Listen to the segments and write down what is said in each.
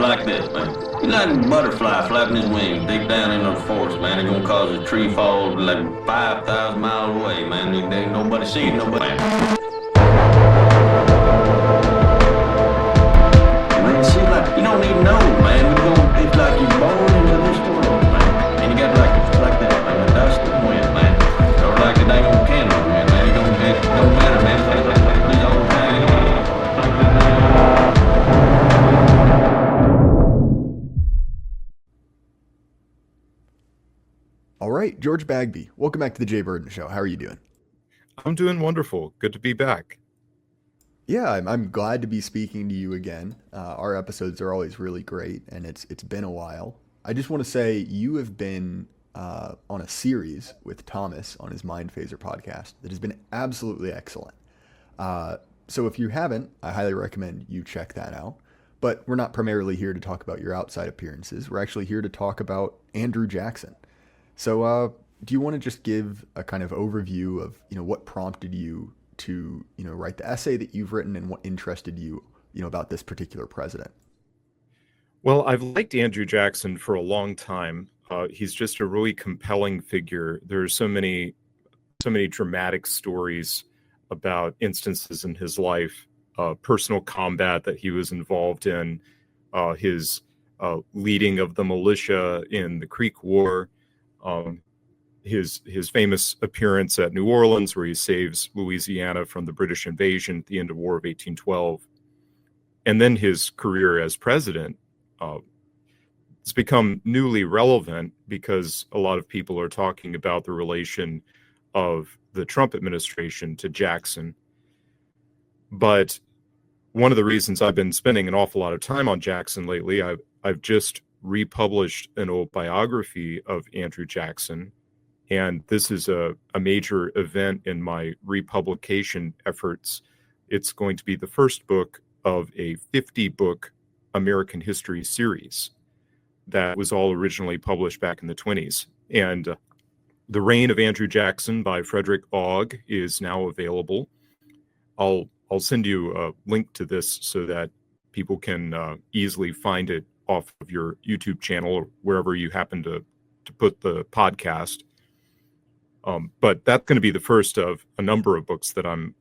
like this, man. He's like a butterfly flapping his wings deep down in the forest, man. It's gonna cause a tree fall like 5,000 miles away, man. There ain't nobody seeing nobody. Man, see, like, you don't even know, man. It's like you're born into this world, man. And you got like that, man. The dust and wind, man. Or like the dang old candle, man. It don't matter, man. It's like all the time. All right, George Bagby, welcome back to the Jay Burden Show. How are you doing? I'm doing wonderful. Good to be back. Yeah, I'm glad to be speaking to you again. Our episodes are always really great, and it's been a while. I just want to say you have been on a series with Thomas on his Mind Phaser podcast that has been absolutely excellent. So if you haven't, I highly recommend you check that out. But we're not primarily here to talk about your outside appearances. We're actually here to talk about Andrew Jackson. So do you want to just give a kind of overview of, what prompted you to, write the essay that you've written and what interested you, about this particular president? Well, I've liked Andrew Jackson for a long time. He's just a really compelling figure. There are so many dramatic stories about instances in his life, personal combat that he was involved in, his leading of the militia in the Creek War, his famous appearance at New Orleans, where he saves Louisiana from the British invasion at the end of War of 1812, and then his career as president. It's become newly relevant because a lot of people are talking about the relation of the Trump administration to Jackson. But one of the reasons I've been spending an awful lot of time on Jackson lately, I've just republished an old biography of Andrew Jackson. And this is a major event in my republication efforts. It's going to be the first book of a 50-book American history series that was all originally published back in the 20s. And The Reign of Andrew Jackson by Frederick Ogg is now available. I'll send you a link to this so that people can easily find it off of your YouTube channel or wherever you happen to put the podcast. But that's going to be the first of a number of books that I'm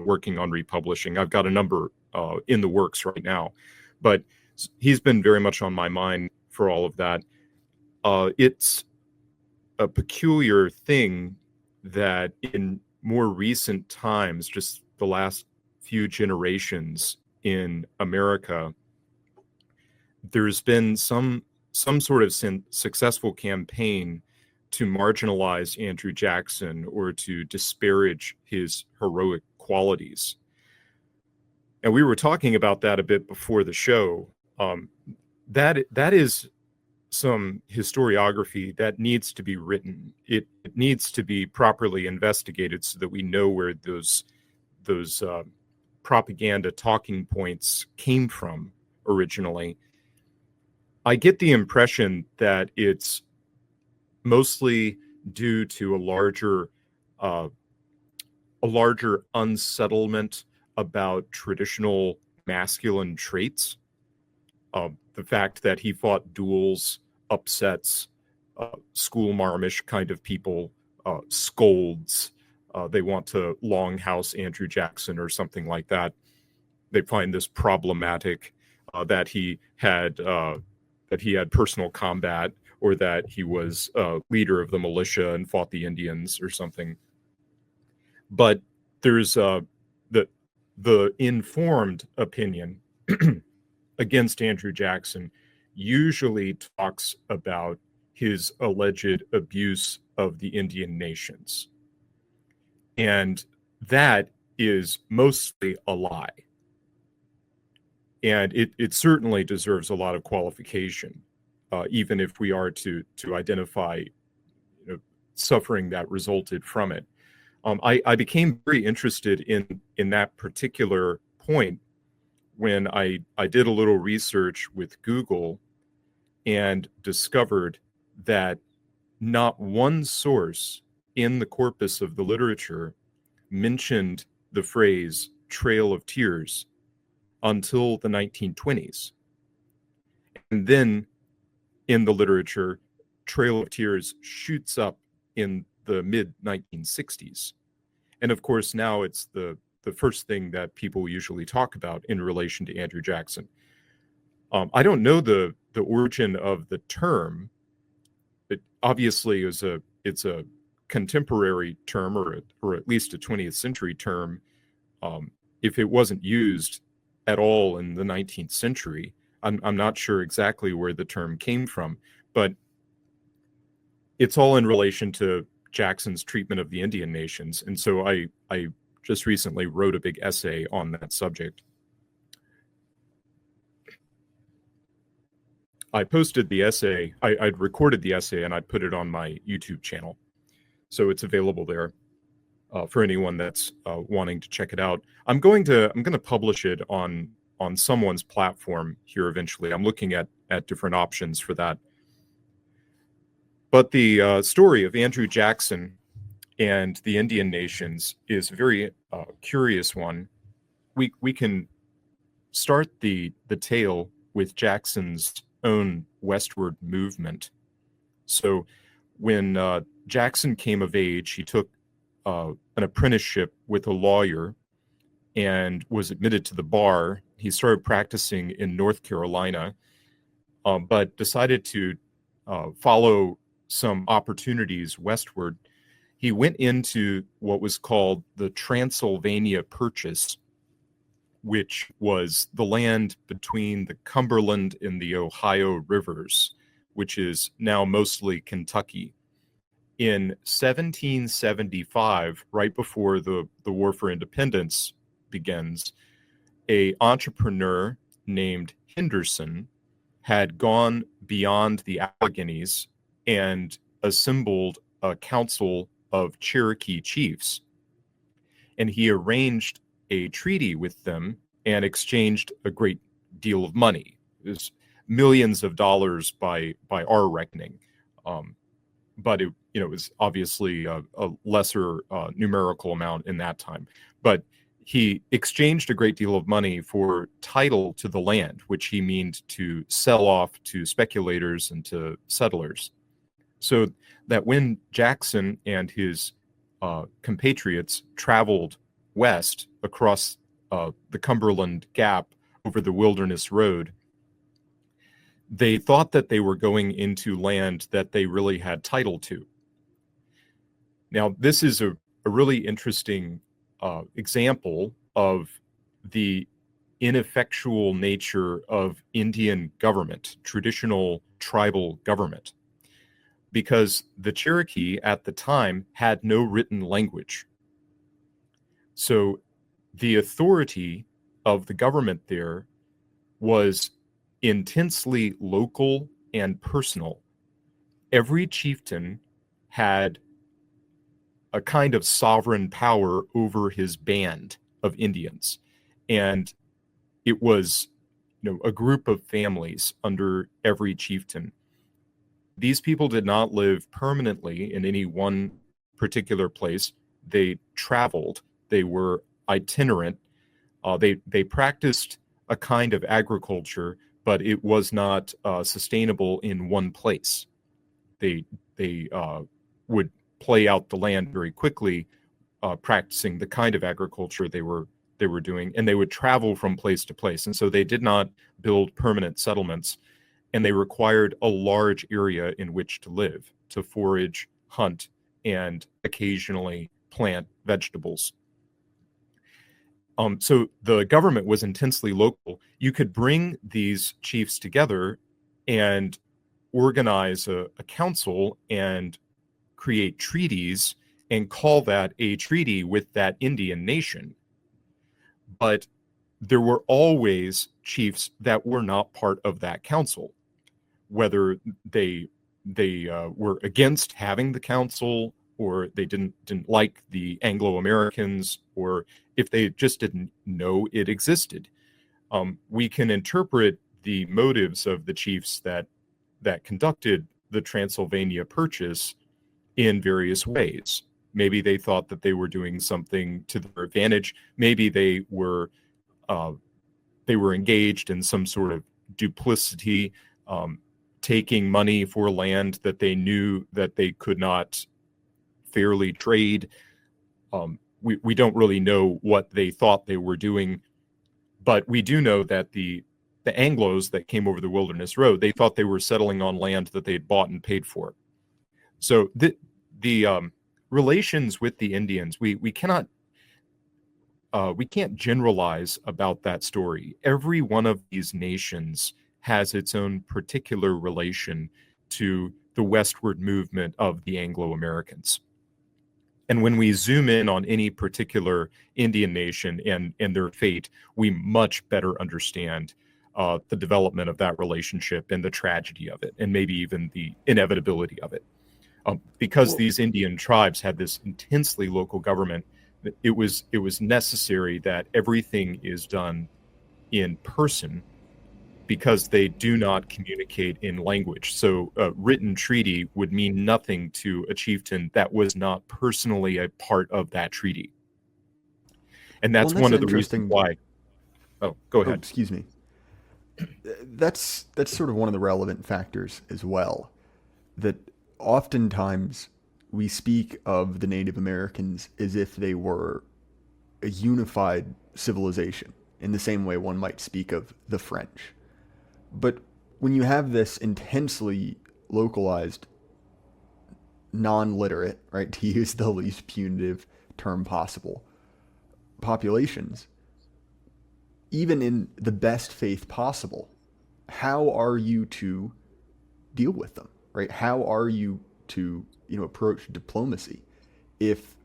working on republishing. I've got a number in the works right now, but he's been very much on my mind for all of that. It's a peculiar thing that in more recent times, just the last few generations in America, there's been some sort of successful campaign to marginalize Andrew Jackson or to disparage his heroic qualities. And we were talking about that a bit before the show. That is some historiography that needs to be written. It needs to be properly investigated so that we know where those propaganda talking points came from originally. I get the impression that it's mostly due to a larger unsettlement about traditional masculine traits. The fact that he fought duels upsets school marmish kind of people, scolds. They want to longhouse Andrew Jackson or something like that. They find this problematic, that he had personal combat, or that he was leader of the militia and fought the Indians or something. But there's the informed opinion against Andrew Jackson usually talks about his alleged abuse of the Indian nations. And that is mostly a lie. And it certainly deserves a lot of qualification, even if we are to identify suffering that resulted from it. I became very interested in that particular point when I did a little research with Google and discovered that not one source in the corpus of the literature mentioned the phrase Trail of Tears until the 1920s. And then in the literature, Trail of Tears shoots up in the mid 1960s. And of course, now it's the first thing that people usually talk about in relation to Andrew Jackson. I don't know the origin of the term. It obviously it's a contemporary term, or at least a 20th century term. If it wasn't used at all in the 19th century, I'm not sure exactly where the term came from, but it's all in relation to Jackson's treatment of the Indian nations. And so I just recently wrote a big essay on that subject. I posted the essay, I'd recorded the essay and I put it on my YouTube channel. So it's available there for anyone that's wanting to check it out. I'm going to publish it on someone's platform here eventually. I'm looking at different options for that. But the story of Andrew Jackson and the Indian nations is a very curious one. We can start the tale with Jackson's own westward movement. So when Jackson came of age, he took an apprenticeship with a lawyer and was admitted to the bar. He started practicing in North Carolina, but decided to follow some opportunities westward. He went into what was called the Transylvania Purchase, which was the land between the Cumberland and the Ohio rivers, which is now mostly Kentucky. In 1775, right before the War for Independence begins, an entrepreneur named Henderson had gone beyond the Alleghenies and assembled a council of Cherokee chiefs. And he arranged a treaty with them and exchanged a great deal of money. It was millions of dollars by our reckoning. But it was obviously a lesser numerical amount in that time. But he exchanged a great deal of money for title to the land, which he meant to sell off to speculators and to settlers. So that when Jackson and his compatriots traveled west across the Cumberland Gap over the Wilderness Road, they thought that they were going into land that they really had title to. Now, this is a really interesting example of the ineffectual nature of Indian government, traditional tribal government, because the Cherokee at the time had no written language. So the authority of the government there was intensely local and personal. Every chieftain had a kind of sovereign power over his band of Indians. And it was, a group of families under every chieftain. These people did not live permanently in any one particular place. They traveled. They were itinerant. They practiced a kind of agriculture, but it was not sustainable in one place. They would play out the land very quickly, practicing the kind of agriculture they were doing, and they would travel from place to place. And so they did not build permanent settlements, and they required a large area in which to live, to forage, hunt, and occasionally plant vegetables. So the government was intensely local. You could bring these chiefs together and organize a council and create treaties and call that a treaty with that Indian nation. But there were always chiefs that were not part of that council, whether they were against having the council, or they didn't like the Anglo-Americans, or if they just didn't know it existed. We can interpret the motives of the chiefs that conducted the Transylvania Purchase in various ways. Maybe they thought that they were doing something to their advantage. Maybe they were engaged in some sort of duplicity. taking money for land that they knew that they could not fairly trade. We don't really know what they thought they were doing, but we do know that the Anglos that came over the Wilderness Road, they thought they were settling on land that they had bought and paid for. So the relations with the Indians, we can't generalize about that story. Every one of these nations has its own particular relation to the westward movement of the Anglo-Americans. And when we zoom in on any particular Indian nation and their fate, we much better understand the development of that relationship and the tragedy of it, and maybe even the inevitability of it. Because these Indian tribes had this intensely local government, it was necessary that everything is done in person, because they do not communicate in language. So a written treaty would mean nothing to a chieftain that was not personally a part of that treaty. And that's one of the reasons why. Oh, go ahead. Excuse me. That's sort of one of the relevant factors as well, that oftentimes we speak of the Native Americans as if they were a unified civilization, in the same way one might speak of the French. But when you have this intensely localized, non-literate, right, to use the least punitive term possible, populations, even in the best faith possible, how are you to deal with them, right? How are you to, approach diplomacy if,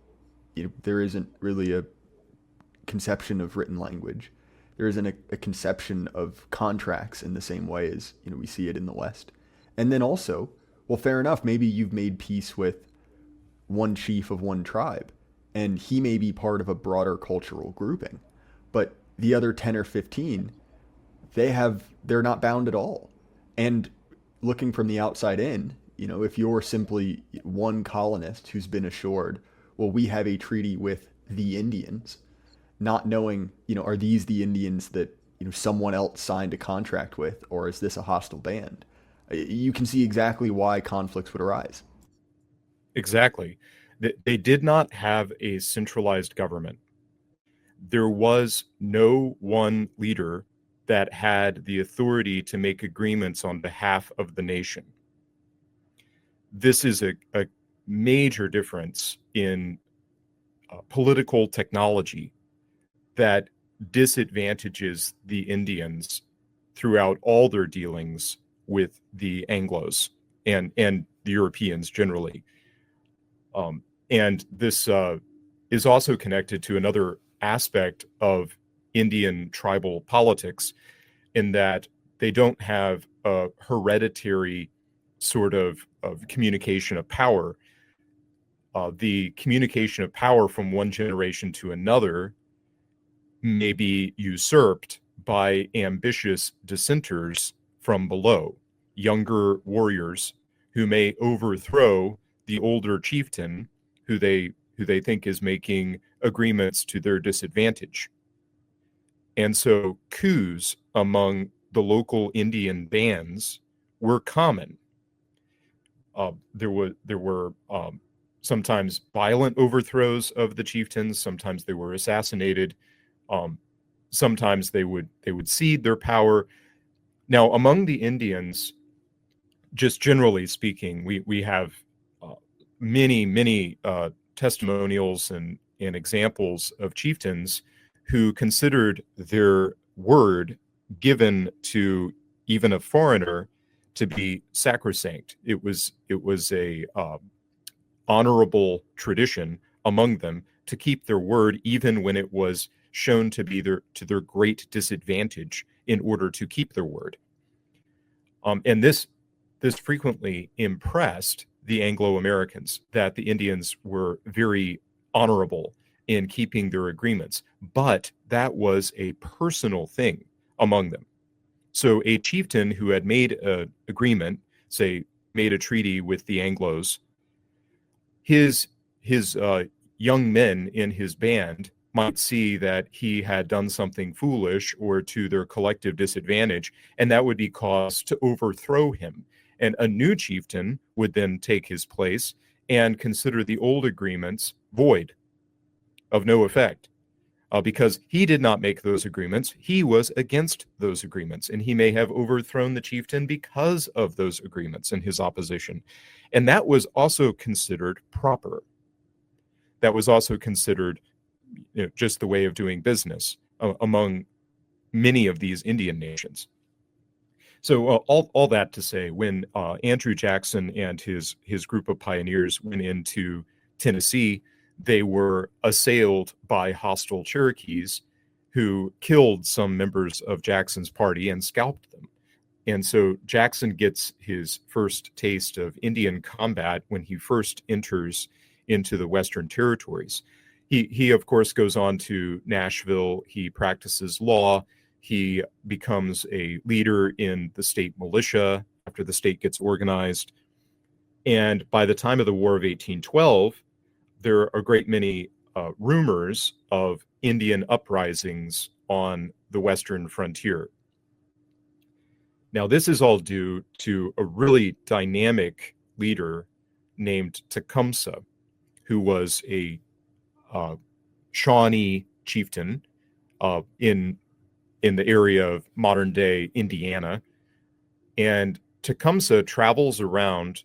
there isn't really a conception of written language? There isn't a conception of contracts in the same way as, we see it in the West. And then also, well, fair enough, maybe you've made peace with one chief of one tribe, and he may be part of a broader cultural grouping, but the other 10 or 15, they're not bound at all. And looking from the outside in, if you're simply one colonist who's been assured, well, we have a treaty with the Indians, not knowing, are these the Indians that, someone else signed a contract with, or is this a hostile band? You can see exactly why conflicts would arise. Exactly. They did not have a centralized government. There was no one leader that had the authority to make agreements on behalf of the nation. This is a major difference in political technology that disadvantages the Indians throughout all their dealings with the Anglos and the Europeans generally. And this is also connected to another aspect of Indian tribal politics, in that they don't have a hereditary sort of communication of power. The communication of power from one generation to another may be usurped by ambitious dissenters from below, younger warriors who may overthrow the older chieftain who they think is making agreements to their disadvantage. And so coups among the local Indian bands were common. There were sometimes violent overthrows of the chieftains. Sometimes they were assassinated. Sometimes they would cede their power. Now, among the Indians, just generally speaking, we have many testimonials and examples of chieftains who considered their word given to even a foreigner to be sacrosanct. It was a honorable tradition among them to keep their word, even when it was shown to be to their great disadvantage, in order to keep their word. And this frequently impressed the Anglo-Americans, that the Indians were very honorable in keeping their agreements, but that was a personal thing among them. So a chieftain who had made an agreement, say made a treaty with the Anglos, his young men in his band might see that he had done something foolish or to their collective disadvantage, and that would be cause to overthrow him. And a new chieftain would then take his place and consider the old agreements void, of no effect, because he did not make those agreements. He was against those agreements, and he may have overthrown the chieftain because of those agreements and his opposition. And that was also considered proper. That was also considered just the way of doing business among many of these Indian nations. So all that to say, when Andrew Jackson and his group of pioneers went into Tennessee, they were assailed by hostile Cherokees who killed some members of Jackson's party and scalped them. And so Jackson gets his first taste of Indian combat when he first enters into the Western territories. He of course goes on to Nashville. He practices law. He becomes a leader in the state militia after the state gets organized. And by the time of the War of 1812, there are a great many rumors of Indian uprisings on the Western frontier. Now, this is all due to a really dynamic leader named Tecumseh, who was a Shawnee chieftain in the area of modern-day Indiana. And Tecumseh travels around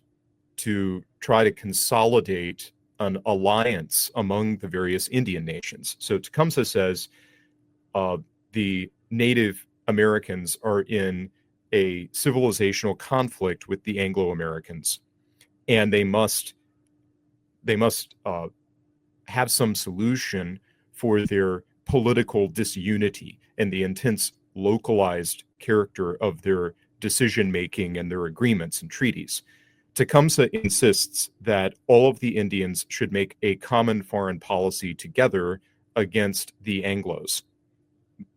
to try to consolidate an alliance among the various Indian nations. So Tecumseh says the Native Americans are in a civilizational conflict with the Anglo-Americans, and they must have some solution for their political disunity and the intense localized character of their decision-making and their agreements and treaties. Tecumseh insists that all of the Indians should make a common foreign policy together against the Anglos.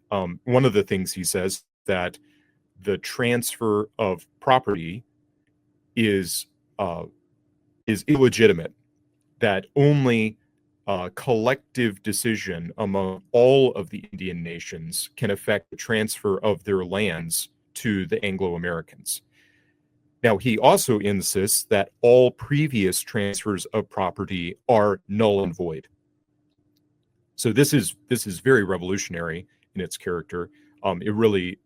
One of the things he says that the transfer of property is illegitimate, that only collective decision among all of the Indian nations can affect the transfer of their lands to the Anglo-Americans. Now, he also insists that all previous transfers of property are null and void. So this is very revolutionary in its character. It really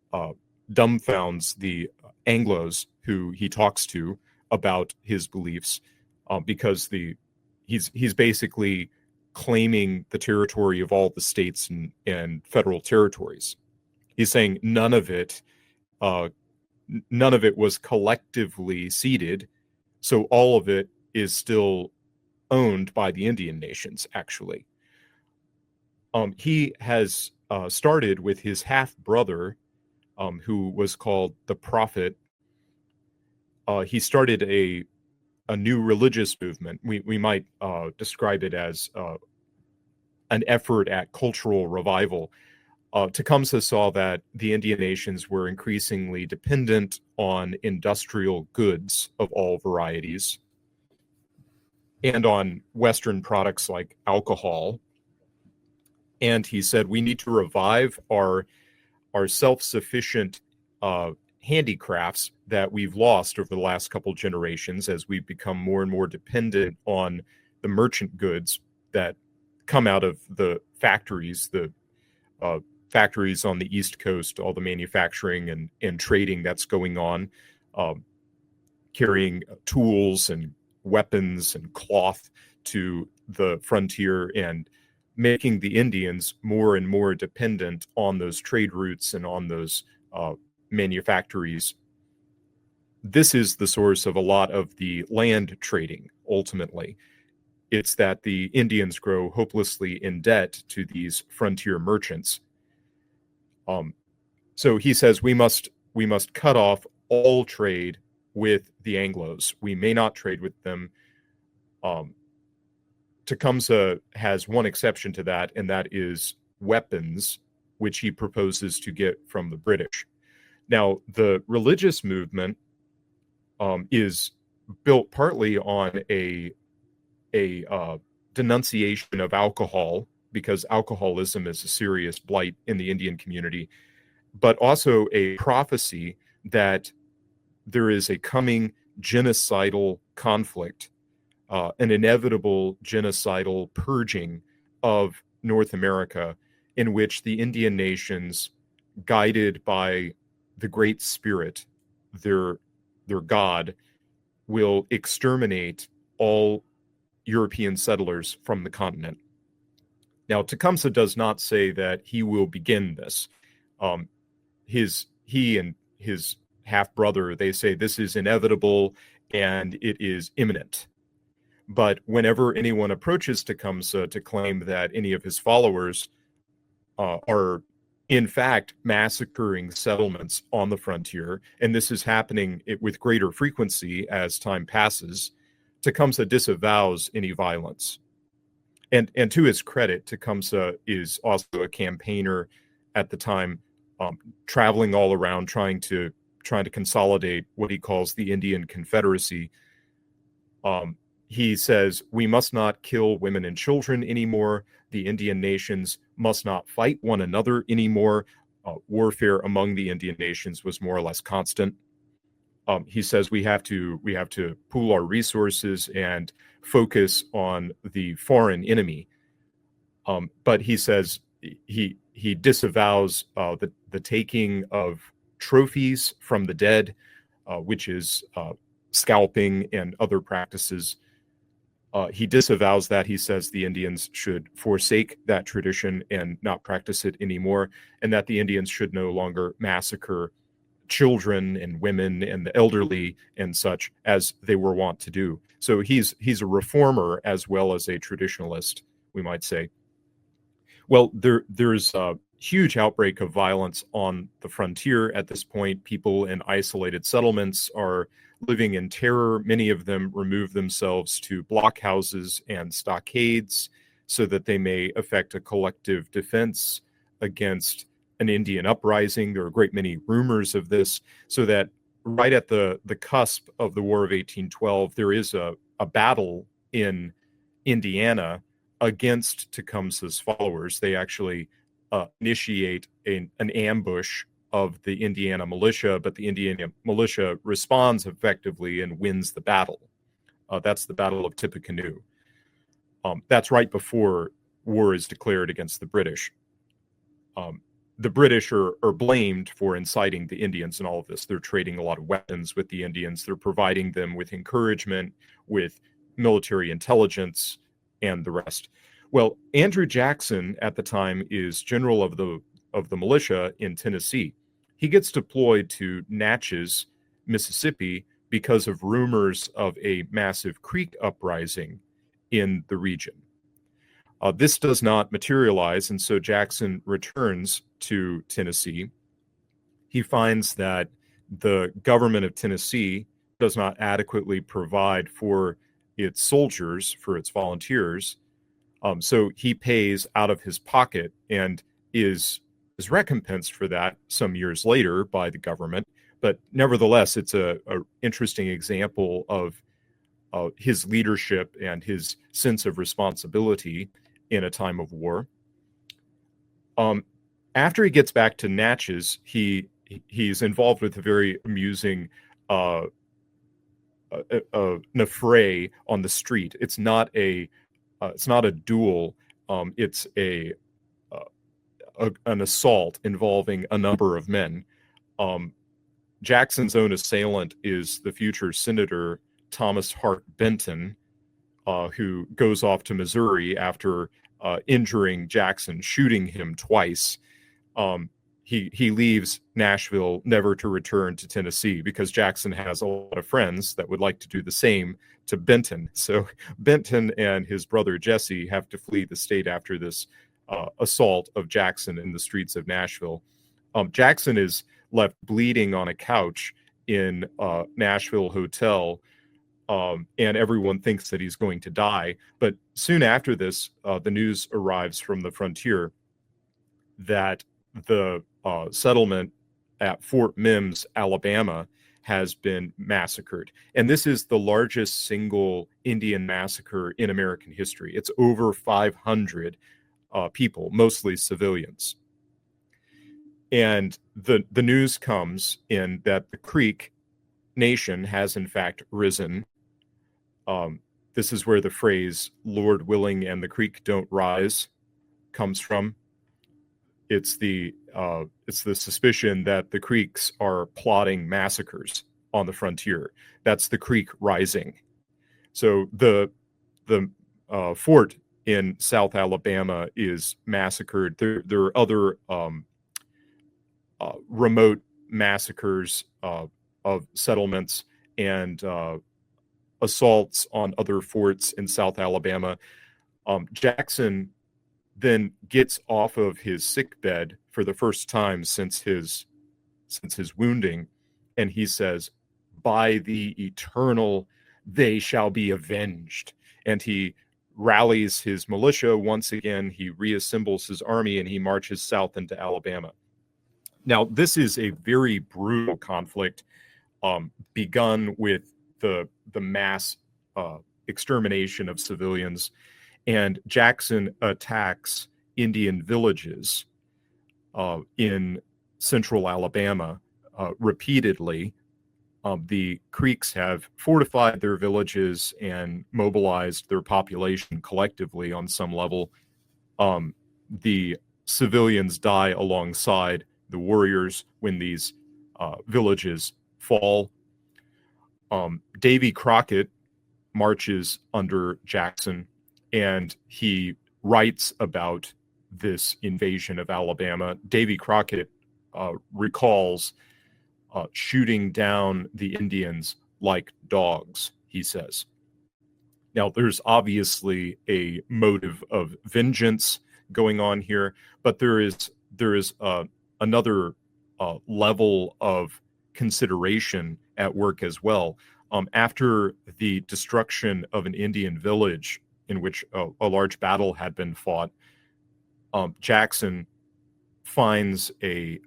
dumbfounds the Anglos who he talks to about his beliefs, because he's basically claiming the territory of all the states and federal territories. He's saying none of it was collectively ceded, so all of it is still owned by the Indian nations, actually. He has started with his half-brother, who was called the Prophet. He started a new religious movement. We might describe it as an effort at cultural revival. Tecumseh saw that the Indian nations were increasingly dependent on industrial goods of all varieties and on Western products like alcohol. And he said, we need to revive our self-sufficient handicrafts that we've lost over the last couple generations as we've become more and more dependent on the merchant goods that come out of the factories, factories on the East Coast, all the manufacturing and trading that's going on, carrying tools and weapons and cloth to the frontier and making the Indians more and more dependent on those trade routes and on those manufactories. This is the source of a lot of the land trading, ultimately. It's that the Indians grow hopelessly in debt to these frontier merchants. So he says we must cut off all trade with the Anglos. We may not trade with them. Tecumseh has one exception to that, and that is weapons, which he proposes to get from the British. Now, the religious movement is built partly on a denunciation of alcohol, because alcoholism is a serious blight in the Indian community, but also a prophecy that there is a coming genocidal conflict, an inevitable genocidal purging of North America, in which the Indian nations, guided by the Great Spirit, their God, will exterminate all European settlers from the continent. Now, Tecumseh does not say that he will begin this. He and his half brother, they say this is inevitable and it is imminent. But whenever anyone approaches Tecumseh to claim that any of his followers are in fact massacring settlements on the frontier, and this is happening with greater frequency as time passes, Tecumseh disavows any violence. And to his credit, Tecumseh is also a campaigner at the time, traveling all around trying to consolidate what he calls the Indian Confederacy. He says, we must not kill women and children anymore. The Indian nations must not fight one another anymore. Warfare among the Indian nations was more or less constant. He says we have to pool our resources and focus on the foreign enemy. But he says he disavows the taking of trophies from the dead, which is scalping and other practices. He disavows that. He says the Indians should forsake that tradition and not practice it anymore, and that the Indians should no longer massacre children and women and the elderly and such as they were wont to do. So he's a reformer as well as a traditionalist, we might say. Well, there's a huge outbreak of violence on the frontier at this point. People in isolated settlements are living in terror. Many of them remove themselves to blockhouses and stockades so that they may effect a collective defense against an Indian uprising. There are a great many rumors of this, so that right at the cusp of the War of 1812, there is a battle in Indiana against Tecumseh's followers. They actually initiate an ambush of the Indiana militia, but the Indiana militia responds effectively and wins the battle. That's the Battle of Tippecanoe. That's right before war is declared against the British. The British are blamed for inciting the Indians in all of this. They're trading a lot of weapons with the Indians. They're providing them with encouragement, with military intelligence, and the rest. Well, Andrew Jackson at the time is general of the militia in Tennessee. He gets deployed to Natchez, Mississippi, because of rumors of a massive Creek uprising in the region. This does not materialize, and so Jackson returns to Tennessee. He finds that the government of Tennessee does not adequately provide for its soldiers, for its volunteers. So he pays out of his pocket and is recompensed for that some years later by the government. But nevertheless, it's a interesting example of his leadership and his sense of responsibility in a time of war. After he gets back to Natchez, he's involved with a very amusing an affray on the street. It's not a duel. It's an assault involving a number of men. Jackson's own assailant is the future Senator Thomas Hart Benton, who goes off to Missouri after injuring Jackson, shooting him twice. He leaves Nashville never to return to Tennessee because Jackson has a lot of friends that would like to do the same to Benton. So Benton and his brother Jesse have to flee the state after this assault of Jackson in the streets of Nashville. Jackson is left bleeding on a couch in a Nashville hotel, and everyone thinks that he's going to die. But soon after this, the news arrives from the frontier that the settlement at Fort Mims, Alabama, has been massacred. And this is the largest single Indian massacre in American history. It's over 500 people, mostly civilians. And the news comes in that the Creek nation has in fact risen. This is where the phrase "Lord willing and the Creek don't rise" comes from. It's the suspicion that the Creeks are plotting massacres on the frontier. That's the Creek rising. So the fort in South Alabama is massacred. There are other remote massacres of settlements and assaults on other forts in South Alabama. Jackson then gets off of his sick bed for the first time since his wounding, and he says, "By the eternal, they shall be avenged." And he rallies his militia once again. He reassembles his army and he marches south into Alabama. Now, this is a very brutal conflict, begun with the mass extermination of civilians, and Jackson attacks Indian villages in central Alabama repeatedly. The Creeks have fortified their villages and mobilized their population collectively on some level. The civilians die alongside the warriors when these villages fall. Davy Crockett marches under Jackson, and he writes about this invasion of Alabama. Davy Crockett recalls shooting down the Indians like dogs, he says. Now, there's obviously a motive of vengeance going on here, but there is another level of consideration at work as well. After the destruction of an Indian village in which a large battle had been fought, Jackson finds a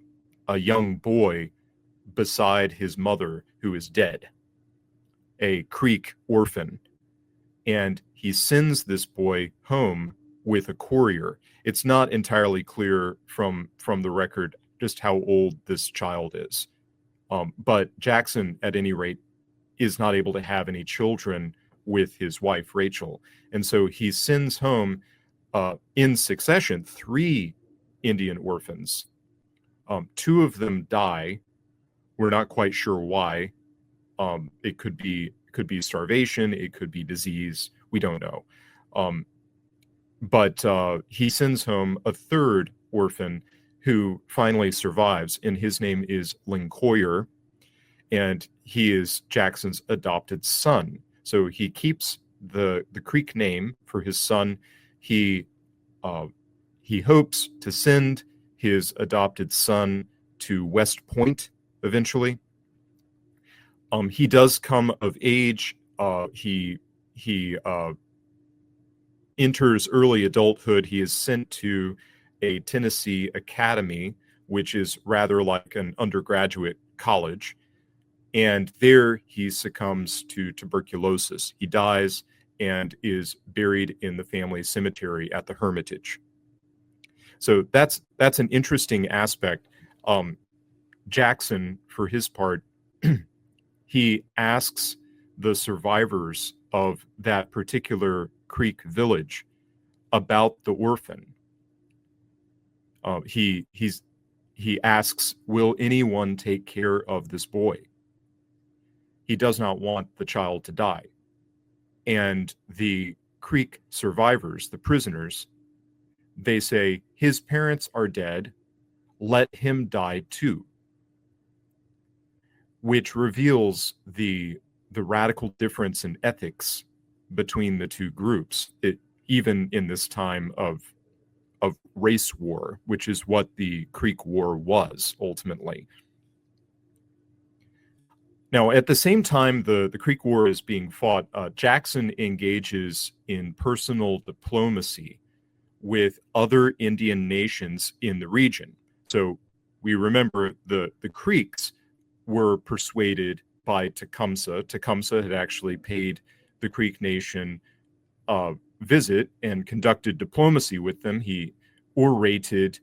young boy beside his mother who is dead, a Creek orphan, and he sends this boy home with a courier. It's not entirely clear from the record just how old this child is, but Jackson, at any rate, is not able to have any children with his wife Rachel, and so he sends home in succession 3 Indian orphans. 2 of them die. We're not quite sure why. It could be starvation. It could be disease. We don't know. But he sends home a 3rd orphan who finally survives, and his name is Lincoyer, and he is Jackson's adopted son. So he keeps the Creek name for his son. He hopes to send his adopted son to West Point eventually. He does come of age. He enters early adulthood. He is sent to a Tennessee academy, which is rather like an undergraduate college. And there he succumbs to tuberculosis. He dies and is buried in the family cemetery at the Hermitage. So that's an interesting aspect. Jackson, for his part, he asks the survivors of that particular Creek village about the orphan. He asks, "Will anyone take care of this boy?" He does not want the child to die. And the Creek survivors, the prisoners, they say, "His parents are dead. Let him die too," which reveals the radical difference in ethics between the two groups, even in this time of race war, which is what the Creek War was ultimately. Now, at the same time the Creek War is being fought, Jackson engages in personal diplomacy with other Indian nations in the region. So we remember the Creeks were persuaded by Tecumseh. Tecumseh had actually paid the Creek nation a visit and conducted diplomacy with them. He orated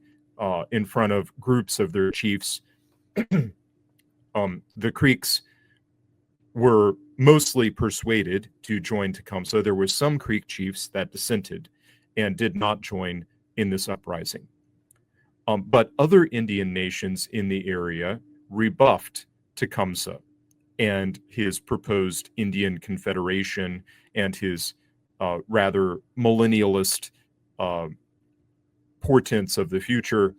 in front of groups of their chiefs. The Creeks were mostly persuaded to join Tecumseh. There were some Creek chiefs that dissented and did not join in this uprising. But other Indian nations in the area rebuffed Tecumseh and his proposed Indian Confederation and his rather millennialist portents of the future.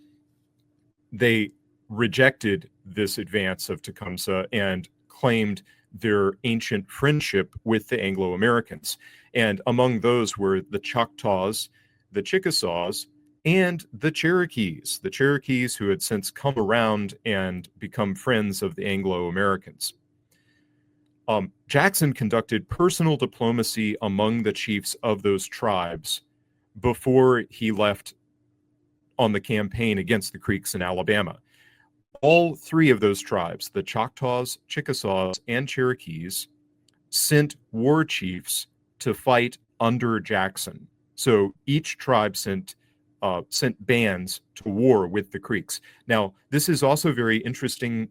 They rejected this advance of Tecumseh and claimed their ancient friendship with the Anglo-Americans. And among those were the Choctaws, the Chickasaws, and the Cherokees who had since come around and become friends of the Anglo-Americans. Jackson conducted personal diplomacy among the chiefs of those tribes before he left on the campaign against the Creeks in Alabama. All three of those tribes, the Choctaws, Chickasaws, and Cherokees, sent war chiefs to fight under Jackson. So each tribe sent bands to war with the Creeks. Now, this is also very interesting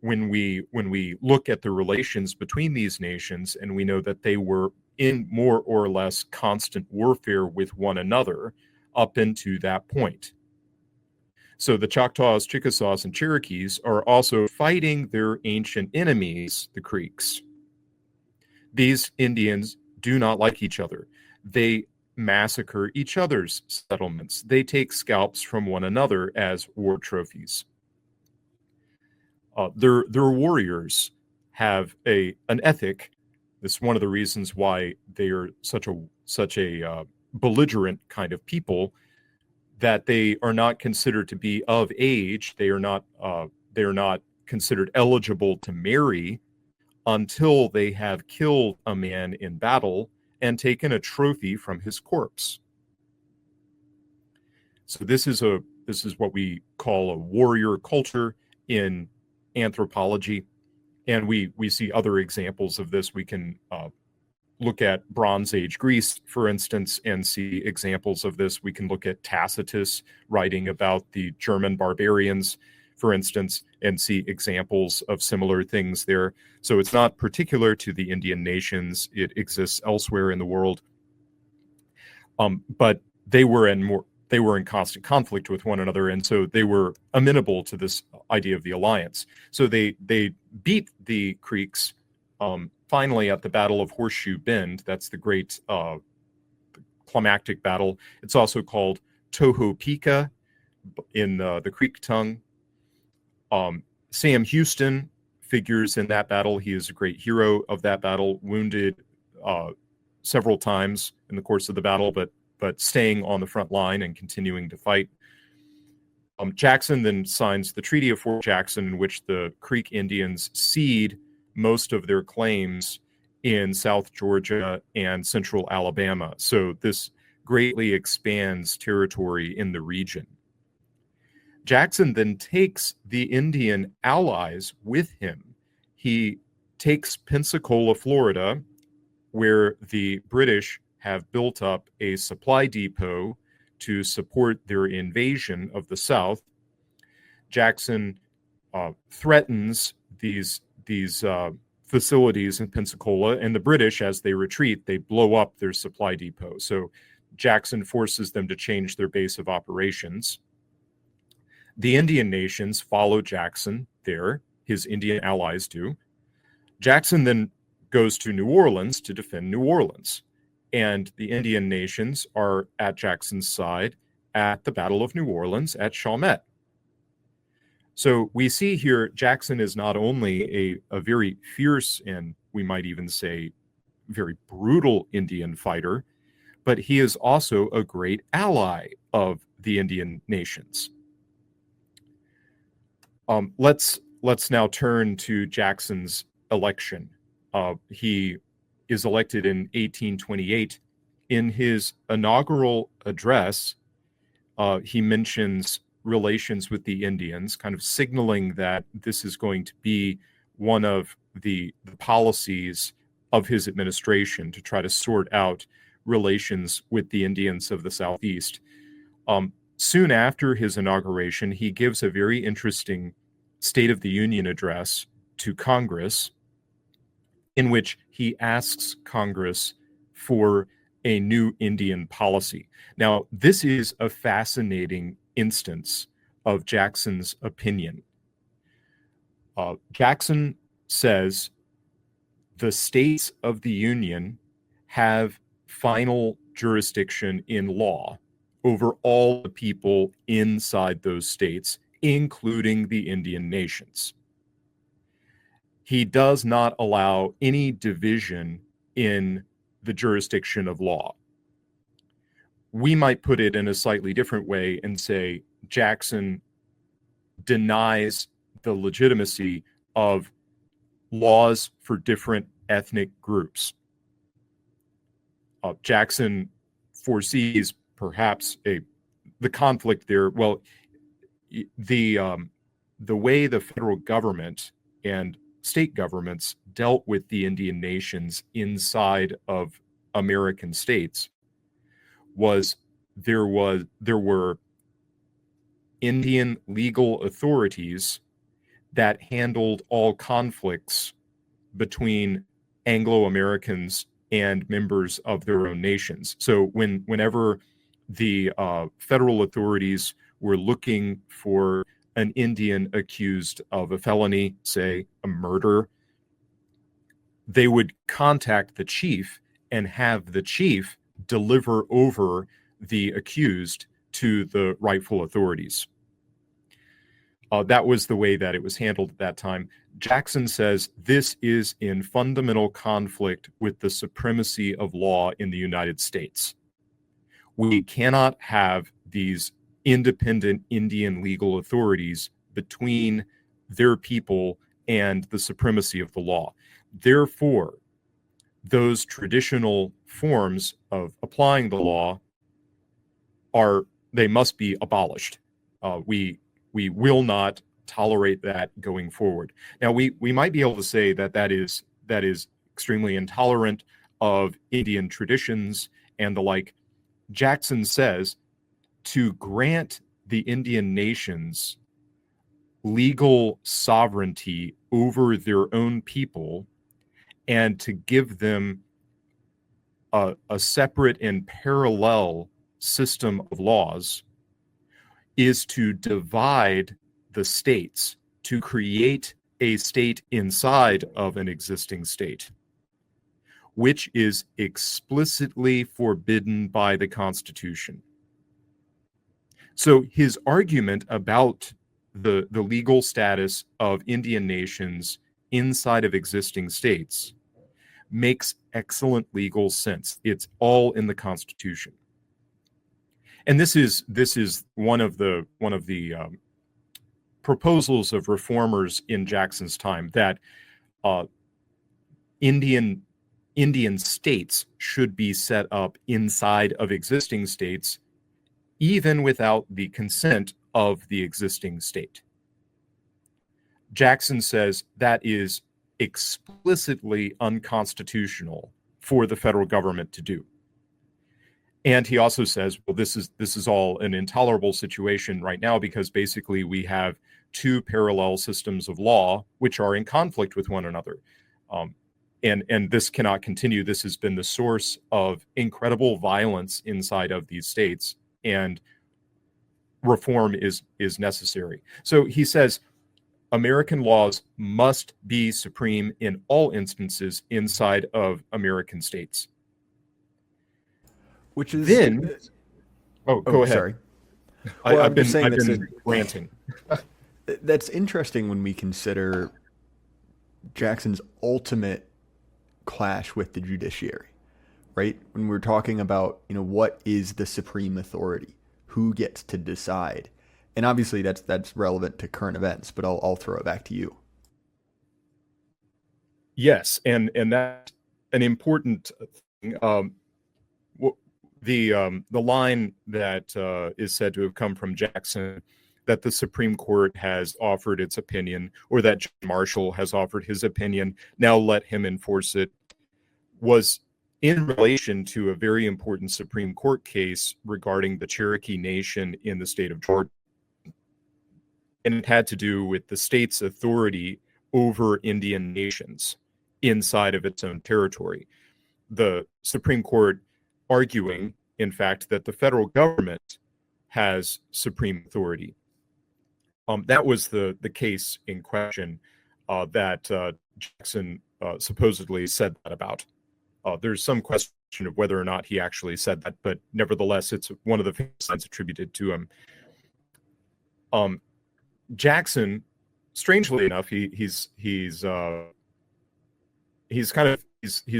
when we look at the relations between these nations, and we know that they were in more or less constant warfare with one another up into that point. So the Choctaws, Chickasaws, and Cherokees are also fighting their ancient enemies, the Creeks. These Indians do not like each other. They massacre each other's settlements. They take scalps from one another as war trophies. Their warriors have an ethic. This is one of the reasons why they are such a belligerent kind of people, that they are not considered to be of age. They are not considered eligible to marry until they have killed a man in battle and taken a trophy from his corpse. So this is what we call a warrior culture in anthropology, and we see other examples of this. We can look at Bronze Age Greece, for instance, and see examples of this. We can look at Tacitus writing about the German barbarians, for instance, and see examples of similar things there. So it's not particular to the Indian nations. It exists elsewhere in the world. But they were in constant conflict with one another, and so they were amenable to this idea of the alliance. So they beat the Creeks finally at the Battle of Horseshoe Bend. That's the great climactic battle. It's also called Tohopeka in the Creek tongue. Sam Houston figures in that battle. He is a great hero of that battle, wounded several times in the course of the battle, but staying on the front line and continuing to fight. Jackson then signs the Treaty of Fort Jackson, in which the Creek Indians cede most of their claims in South Georgia and Central Alabama. So this greatly expands territory in the region. Jackson then takes the Indian allies with him. He takes Pensacola, Florida, where the British have built up a supply depot to support their invasion of the South. Jackson threatens these facilities in Pensacola, and the British, as they retreat, they blow up their supply depot. So Jackson forces them to change their base of operations. The Indian nations follow Jackson there. His Indian allies do. Jackson then goes to New Orleans to defend New Orleans. And the Indian nations are at Jackson's side at the Battle of New Orleans at Chalmette. So we see here Jackson is not only a very fierce and we might even say very brutal Indian fighter, but he is also a great ally of the Indian nations. Let's now turn to Jackson's election. He is elected in 1828. In his inaugural address, he mentions relations with the Indians, kind of signaling that this is going to be one of the policies of his administration, to try to sort out relations with the Indians of the Southeast. Soon after his inauguration, he gives a very interesting State of the Union address to Congress, in which he asks Congress for a new Indian policy. Now, this is a fascinating instance of Jackson's opinion. Jackson says the states of the Union have final jurisdiction in law over all the people inside those states, including the Indian nations. He does not allow any division in the jurisdiction of law. We might put it in a slightly different way and say Jackson denies the legitimacy of laws for different ethnic groups. Jackson foresees perhaps the conflict there. Well, the way the federal government and state governments dealt with the Indian nations inside of American states was there were Indian legal authorities that handled all conflicts between Anglo-Americans and members of their own nations. So whenever the federal authorities were looking for an Indian accused of a felony, say a murder, they would contact the chief and have the chief deliver over the accused to the rightful authorities. That was the way that it was handled at that time. Jackson says this is in fundamental conflict with the supremacy of law in the United States. We cannot have these independent Indian legal authorities between their people and the supremacy of the law. Therefore, those traditional forms of applying the law they must be abolished. We will not tolerate that going forward. Now, we might be able to say that is extremely intolerant of Indian traditions and the like. Jackson says to grant the Indian nations legal sovereignty over their own people and to give them a separate and parallel system of laws is to divide the states, to create a state inside of an existing state, which is explicitly forbidden by the Constitution. So his argument about the legal status of Indian nations inside of existing states makes excellent legal sense. It's all in the Constitution. And this is one of the proposals of reformers in Jackson's time, that Indian states should be set up inside of existing states, even without the consent of the existing state. Jackson says that is explicitly unconstitutional for the federal government to do. And he also says, well, this is all an intolerable situation right now because basically we have two parallel systems of law which are in conflict with one another. And this cannot continue. This has been the source of incredible violence inside of these states, and reform is necessary. So he says American laws must be supreme in all instances inside of American states. Which is then, go ahead. Sorry. Well, Well, I've I'm just saying been ranting. that's interesting when we consider Jackson's ultimate clash with the judiciary, right? When we're talking about, what is the supreme authority? Who gets to decide? And obviously that's relevant to current events, but I'll throw it back to you. Yes, and that's an important thing. The line that is said to have come from Jackson, that the Supreme Court has offered its opinion, or that John Marshall has offered his opinion, now let him enforce it, was in relation to a very important Supreme Court case regarding the Cherokee Nation in the state of Georgia. And it had to do with the state's authority over Indian nations inside of its own territory. The Supreme Court arguing, in fact, that the federal government has supreme authority. That was the case in question that Jackson supposedly said that about. There's some question of whether or not he actually said that, but nevertheless, it's one of the famous lines attributed to him. Jackson, strangely enough, he's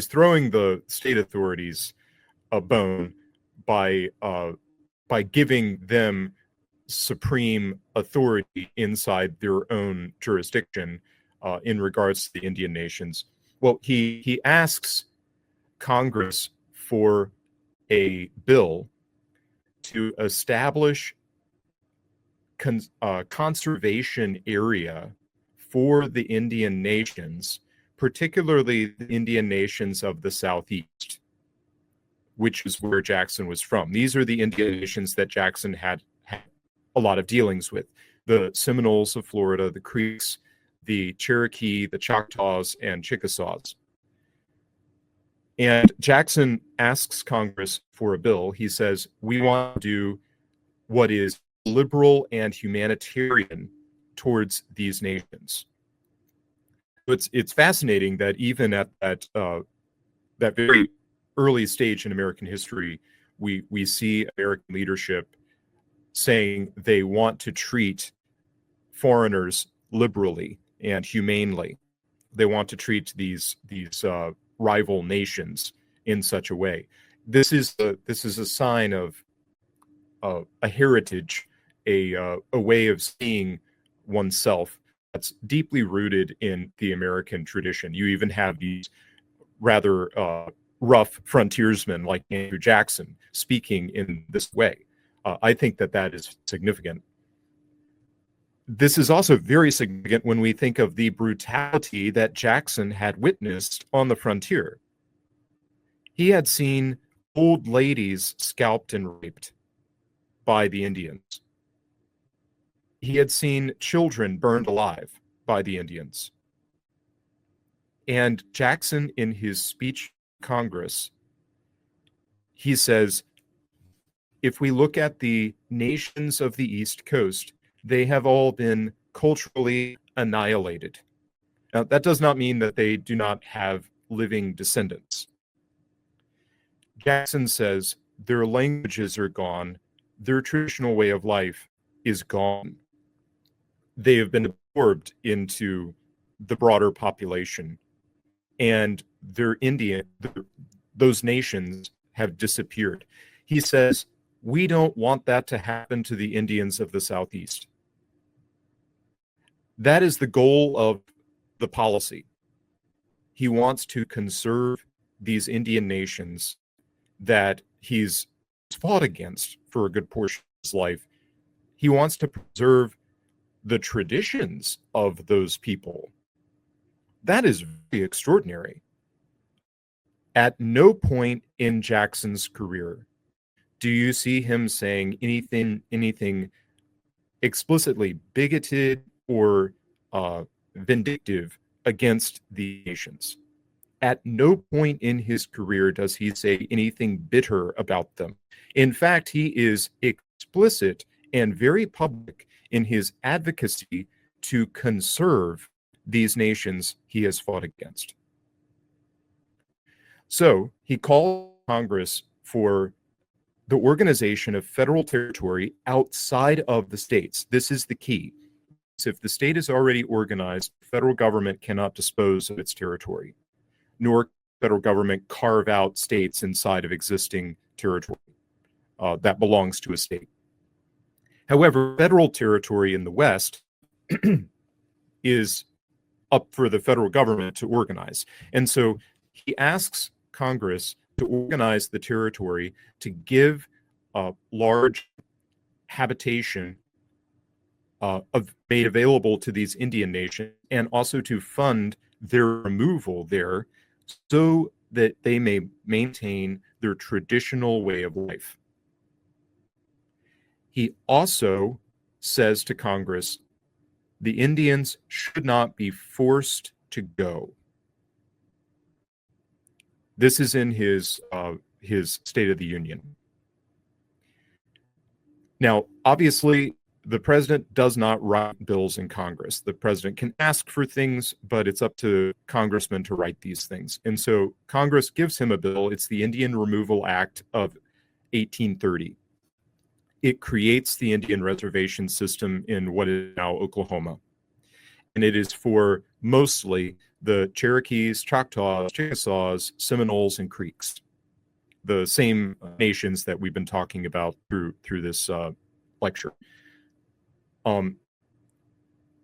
throwing the state authorities a bone by giving them supreme authority inside their own jurisdiction in regards to the Indian nations. Well, he asks Congress for a bill to establish conservation area for the Indian nations, particularly the Indian nations of the Southeast, which is where Jackson was from. These are the Indian nations that Jackson had a lot of dealings with. The Seminoles of Florida, the Creeks, the Cherokee, the Choctaws, and Chickasaws. And Jackson asks Congress for a bill. He says, we want to do what is liberal and humanitarian towards these nations. It's fascinating that even at that very early stage in American history, we see American leadership saying they want to treat foreigners liberally and humanely. They want to treat these rival nations in such a way. This is a sign of a heritage, a way of seeing oneself that's deeply rooted in the American tradition. You even have these rather rough frontiersmen like Andrew Jackson speaking in this way. I think that is significant. This is also very significant when we think of the brutality that Jackson had witnessed on the frontier. He had seen old ladies scalped and raped by the Indians. He had seen children burned alive by the Indians. And Jackson, in his speech to Congress, he says, if we look at the nations of the East Coast, they have all been culturally annihilated. Now, that does not mean that they do not have living descendants. Jackson says their languages are gone, their traditional way of life is gone. They have been absorbed into the broader population, and those nations have disappeared. He says, we don't want that to happen to the Indians of the Southeast. That is the goal of the policy. He wants to conserve these Indian nations that he's fought against for a good portion of his life. He wants to preserve the traditions of those people. That is very extraordinary. At no point in Jackson's career do you see him saying anything explicitly bigoted or vindictive against the nations. At no point in his career does he say anything bitter about them. In fact, he is explicit and very public in his advocacy to conserve these nations he has fought against. So he called Congress for the organization of federal territory outside of the states. This is the key. So if the state is already organized, the federal government cannot dispose of its territory, nor can the federal government carve out states inside of existing territory that belongs to a state. However, federal territory in the West is up for the federal government to organize. And so he asks Congress to organize the territory to give large habitation made available to these Indian nations, and also to fund their removal there so that they may maintain their traditional way of life. He also says to Congress, the Indians should not be forced to go. This is in his State of the Union. Now, obviously, the president does not write bills in Congress. The president can ask for things, but it's up to congressmen to write these things. And so Congress gives him a bill. It's the Indian Removal Act of 1830. It creates the Indian reservation system in what is now Oklahoma. And it is for mostly the Cherokees, Choctaws, Chickasaws, Seminoles, and Creeks, the same nations that we've been talking about through this lecture.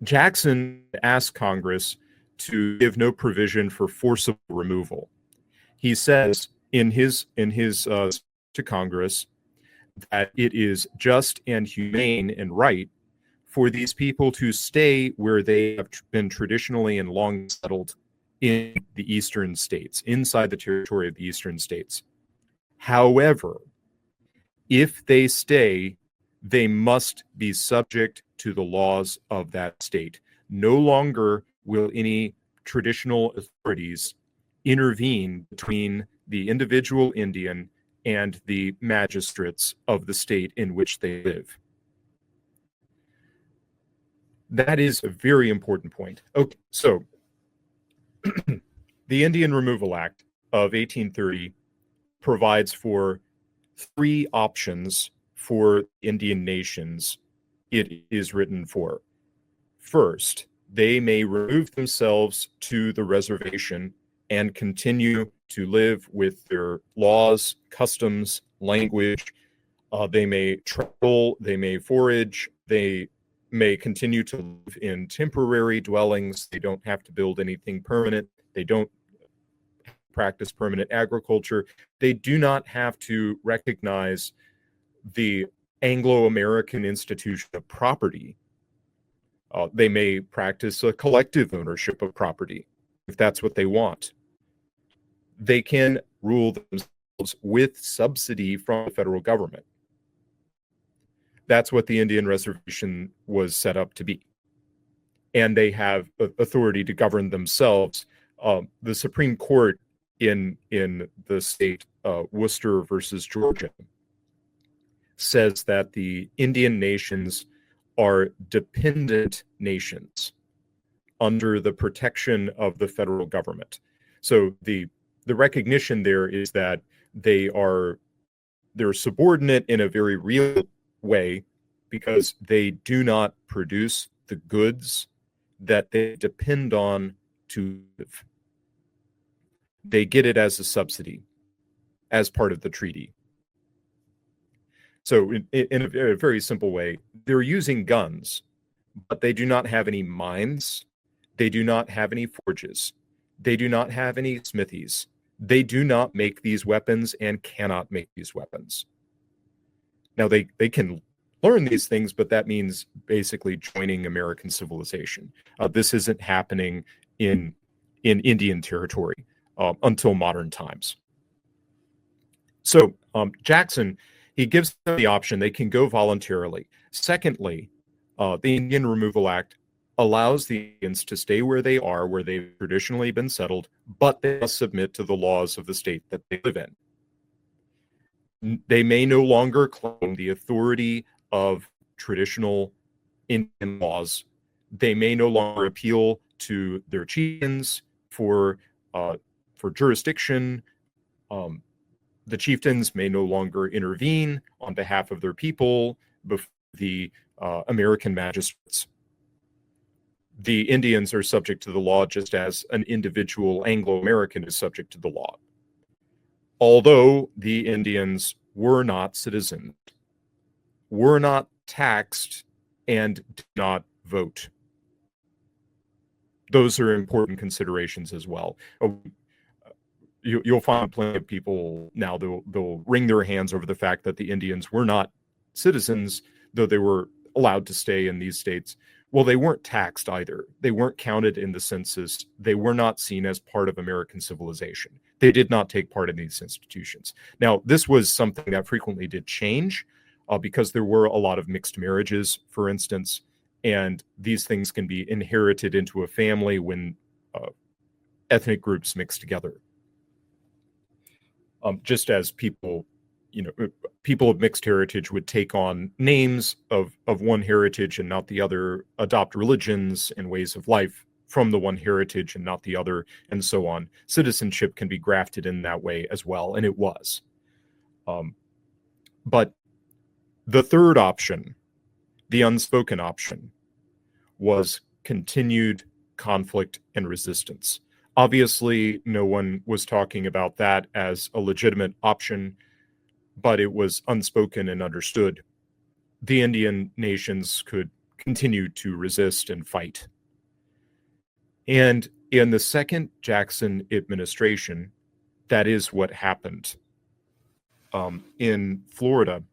Jackson asked Congress to give no provision for forcible removal. He says in his to Congress that it is just and humane and right for these people to stay where they have been traditionally and long settled in the eastern states, inside the territory of the eastern states. However, if they stay, they must be subject to the laws of that state. No longer will any traditional authorities intervene between the individual Indian and the magistrates of the state in which they live. That is a very important point. Okay, so the Indian Removal Act of 1830 provides for 3 options for Indian nations it is written for. First, they may remove themselves to the reservation and continue to live with their laws, customs, language. They may travel, they may forage, they may continue to live in temporary dwellings. They don't have to build anything permanent. They don't practice permanent agriculture. They do not have to recognize the Anglo-American institution of property. They may practice a collective ownership of property if that's what they want. They can rule themselves with subsidy from the federal government. That's what the Indian reservation was set up to be. And they have authority to govern themselves. The Supreme Court in the state, Worcester versus Georgia, says that the Indian nations are dependent nations under the protection of the federal government. So the recognition there is that they're subordinate in a very real way because they do not produce the goods that they depend on to live. They get it as a subsidy, as part of the treaty. So in a very simple way, they're using guns, but they do not have any mines. They do not have any forges. They do not have any smithies. They do not make these weapons and cannot make these weapons. Now, they can learn these things, but that means basically joining American civilization. This isn't happening in Indian territory until modern times. So Jackson, he gives them the option. They can go voluntarily. Secondly, the Indian Removal Act allows the Indians to stay where they are, where they've traditionally been settled, but they must submit to the laws of the state that they live in. They may no longer claim the authority of traditional Indian laws. They may no longer appeal to their chieftains for jurisdiction. The chieftains may no longer intervene on behalf of their people before the American magistrates. The Indians are subject to the law just as an individual Anglo-American is subject to the law. Although the Indians were not citizens, were not taxed, and did not vote. Those are important considerations as well. You'll find plenty of people now, they'll wring their hands over the fact that the Indians were not citizens, though they were allowed to stay in these states. Well, they weren't taxed either. They weren't counted in the census. They were not seen as part of American civilization. They did not take part in these institutions. Now, this was something that frequently did change because there were a lot of mixed marriages, for instance, and these things can be inherited into a family when ethnic groups mix together. Just as people of mixed heritage would take on names of one heritage and not the other, adopt religions and ways of life from the one heritage and not the other, and so on. Citizenship can be grafted in that way as well, and it was. But the third option, the unspoken option, was continued conflict and resistance. Obviously, no one was talking about that as a legitimate option, but it was unspoken and understood. The Indian nations could continue to resist and fight. And in the second Jackson administration, that is what happened. In Florida,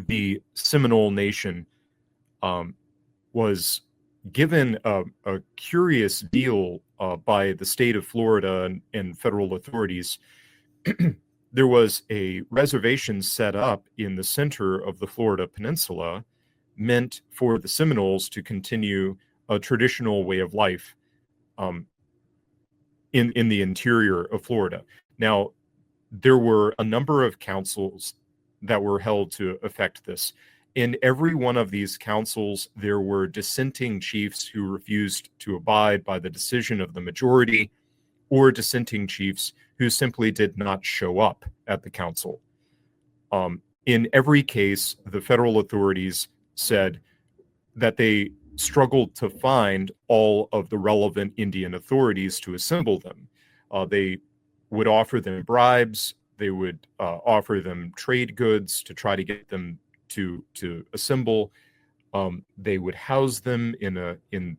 the Seminole Nation was given a curious deal by the state of Florida and federal authorities. There was a reservation set up in the center of the Florida Peninsula meant for the Seminoles to continue a traditional way of life in the interior of Florida. Now, there were a number of councils that were held to effect this. In every one of these councils, there were dissenting chiefs who refused to abide by the decision of the majority, or dissenting chiefs who simply did not show up at the council. In every case, the federal authorities said that they struggled to find all of the relevant Indian authorities to assemble them. They would offer them bribes. They would offer them trade goods to try to get them to assemble. They would house them in the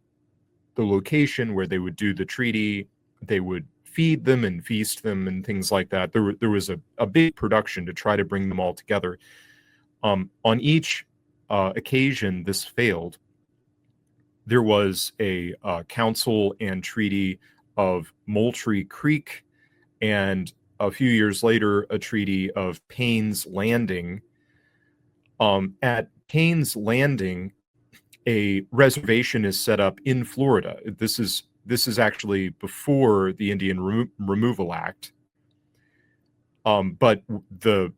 location where they would do the treaty. They would feed them and feast them and things like that. There was a big production to try to bring them all together. On each occasion this failed, there was a council and treaty of Moultrie Creek, and a few years later, a treaty of Payne's Landing. At Payne's Landing, a reservation is set up in Florida. This is actually before the Indian Removal Act. But the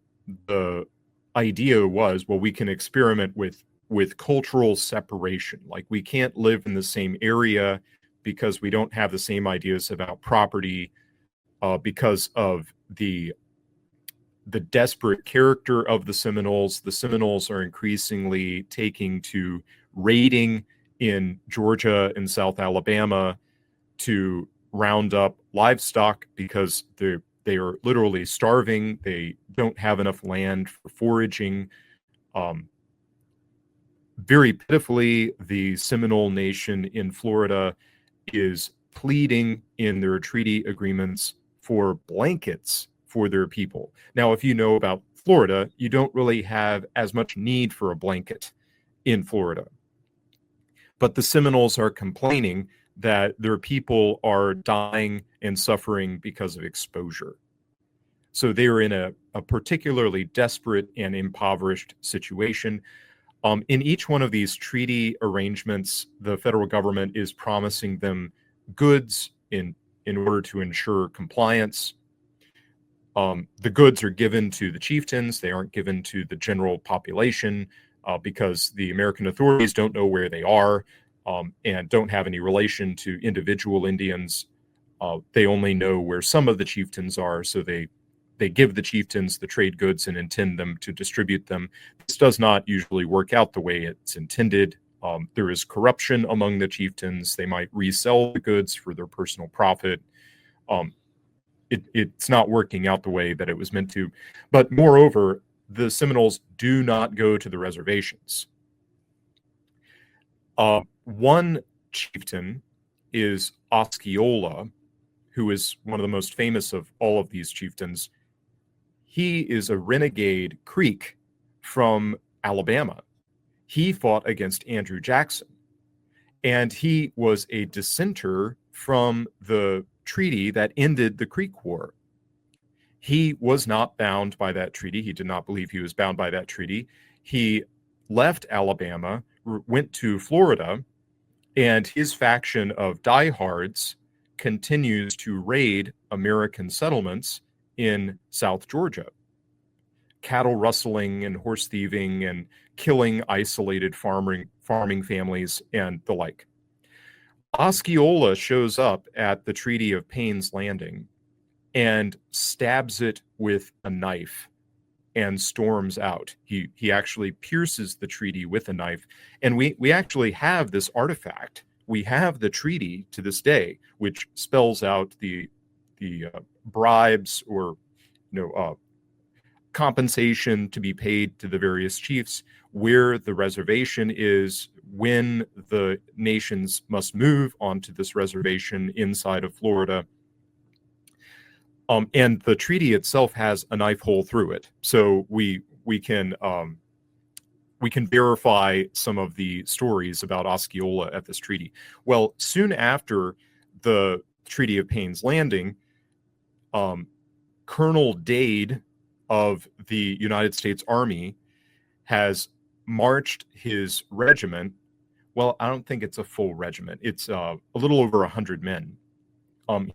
idea was, well, we can experiment with cultural separation. Like, we can't live in the same area because we don't have the same ideas about property, because of the desperate character of the Seminoles. The Seminoles are increasingly taking to raiding in Georgia and South Alabama to round up livestock because they are literally starving. They don't have enough land for foraging. Very pitifully, the Seminole Nation in Florida is pleading in their treaty agreements for blankets for their people. Now, if you know about Florida, you don't really have as much need for a blanket in Florida. But the Seminoles are complaining that their people are dying and suffering because of exposure. So they are in a particularly desperate and impoverished situation. In each one of these treaty arrangements, the federal government is promising them goods in order to ensure compliance. The goods are given to the chieftains. They aren't given to the general population because the American authorities don't know where they are and don't have any relation to individual Indians. They only know where some of the chieftains are, so they give the chieftains the trade goods and intend them to distribute them. This does not usually work out the way it's intended. There is corruption among the chieftains. They might resell the goods for their personal profit. It's not working out the way that it was meant to. But moreover, the Seminoles do not go to the reservations. One chieftain is Osceola, who is one of the most famous of all of these chieftains. He is a renegade Creek from Alabama. He fought against Andrew Jackson. And he was a dissenter from the treaty that ended the Creek War. He was not bound by that treaty. He did not believe he was bound by that treaty. He left Alabama, went to Florida, and his faction of diehards continues to raid American settlements in South Georgia, cattle rustling and horse thieving and killing isolated farming families and the like. Osceola shows up at the Treaty of Payne's Landing and stabs it with a knife and storms out. He actually pierces the treaty with a knife. And we actually have this artifact. We have the treaty to this day, which spells out the bribes or compensation to be paid to the various chiefs, where the reservation is, when the nations must move onto this reservation inside of Florida. And the treaty itself has a knife hole through it, so we can verify some of the stories about Osceola at this treaty. Well, soon after the Treaty of Payne's Landing, Colonel Dade of the United States Army has marched his regiment. Well, I don't think it's a full regiment. It's a little over 100 men.